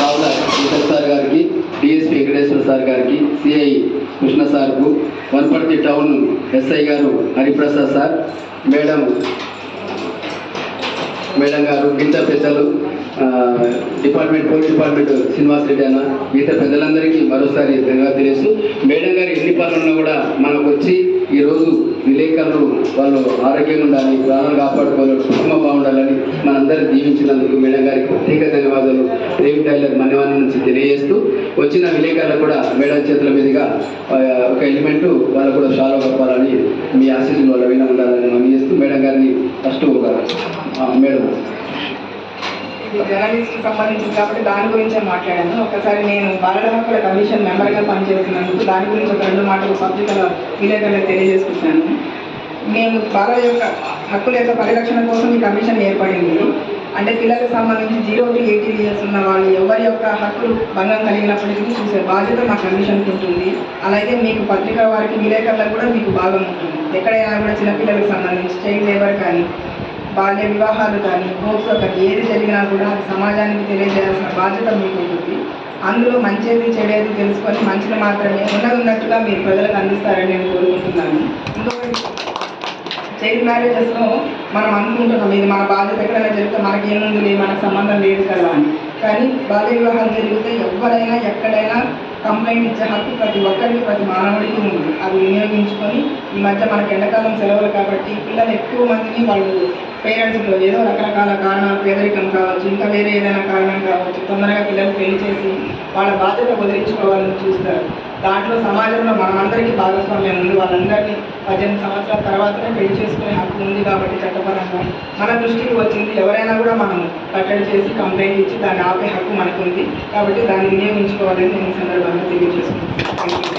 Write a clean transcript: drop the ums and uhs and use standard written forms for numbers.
Ravula Shekhar sir గారికి, DSP Venkateswara sir గారికి, CI Krishna సార్కు, వనపర్తి టౌన్ ఎస్ఐ గారు హరిప్రసాద్ సార్, మేడం గారు, మిగతా పెద్దలు, పోలీస్ డిపార్ట్మెంట్ శ్రీనివాస్ రెడ్డి అన్న, మిగతా పెద్దలందరికీ మరోసారి ధన్యవాదాలు తెలియజేస్తూ, మేడం గారు ఎన్ని పనులున్నా కూడా మనకు వచ్చి ఈరోజు విలేకరులు వాళ్ళు ఆరోగ్యంగా ఉండాలి, ప్రాణాలు కాపాడుకోవాలి, కుటుంబం బాగుండాలని మనందరూ దీవించినందుకు మేడం గారికి ప్రత్యేక ధన్యవాదాలు రేవి టైలర్ మన్యవాణి నుంచి తెలియజేస్తూ, వచ్చిన విలేకరులు కూడా మేడం చేతుల మీదుగా ఒక ఎలిమెంటు వాళ్ళు కూడా షాలో కప్పాలని మీ ఆశీస్సులు వాళ్ళ విన ఉండాలని మనం చేస్తూ మేడం గారిని ఫస్ట్ మేడం జర్నలిస్ట్కి సంబంధించింది కాబట్టి దాని గురించే మాట్లాడాను. ఒకసారి నేను బాలల హక్కుల కమిషన్ మెంబర్గా పనిచేస్తున్నందుకు దాని గురించి ఒక 2 మాటలు పత్రికల విలేకరులకు తెలియజేసుకుంటున్నాను. మేము బాలల యొక్క హక్కుల యొక్క పరిరక్షణ కోసం ఈ కమిషన్ ఏర్పడింది. అంటే పిల్లలకు సంబంధించి 0 to 18 years ఉన్న వాళ్ళు ఎవరి యొక్క హక్కులు భంగం కలిగినప్పటికీ చూసే బాధ్యత మా కమిషన్కి ఉంటుంది. అలాగే మీకు పత్రికా వారికి విలేకరులకు కూడా మీకు భాగం ఉంటుంది. ఎక్కడైనా కూడా చిన్నపిల్లలకు సంబంధించి చైల్డ్ లేబర్ కానీ, బాల్య వివాహాలు కానీ, పోక్సో కానీ ఏది జరిగినా కూడా అది సమాజానికి తెలియజేయాల్సిన బాధ్యత మీకు ఉంటుంది. అందులో మంచిది చెడేది తెలుసుకొని మంచిని మాత్రమే ఉన్నట్టుగా మీరు ప్రజలకు అందిస్తారని నేను కోరుకుంటున్నాను. ఇంకొకటి, చైల్డ్ మ్యారేజెస్లో మనం అనుకుంటున్నాం ఇది మన బాధ్యత, ఎక్కడైనా జరిగితే మనకేముంది మనకు సంబంధం లేదు కదా అని. కానీ బాల్య వివాహాలు జరిగితే ఎవరైనా ఎక్కడైనా కంప్లైంట్ ఇచ్చే హక్కు ప్రతి ఒక్కరికి, ప్రతి మానవుడికి ఉంది. అది వినియోగించుకొని ఈ మధ్య మనకు ఎండాకాలం సెలవులు కాబట్టి పిల్లలు ఎక్కువ మందిని వాళ్ళు పేరెంట్స్లో ఏదో రకరకాల కారణాలు, పేదరికం కావచ్చు, ఇంకా వేరే ఏదైనా కారణం కావచ్చు, తొందరగా పిల్లలు పెళ్లి చేసి వాళ్ళ బాధ్యత వదిలించుకోవాలని చూస్తారు. దాంట్లో సమాజంలో మనమందరికీ భాగస్వామ్యం ఉంది. వాళ్ళందరినీ 18 సంవత్సరాల తర్వాతనే పెళ్లి చేసుకునే హక్కు ఉంది కాబట్టి చట్టపరంగా మన దృష్టికి వచ్చింది. ఎవరైనా కూడా మనం కట్టడి చేసి కంప్లైంట్ ఇచ్చి దాన్ని ఆపే హక్కు మనకు ఉంది. కాబట్టి దాన్ని వినియోగించుకోవాలని నేను ఈ సందర్భంగా తెలియజేసుకుంటున్నాను.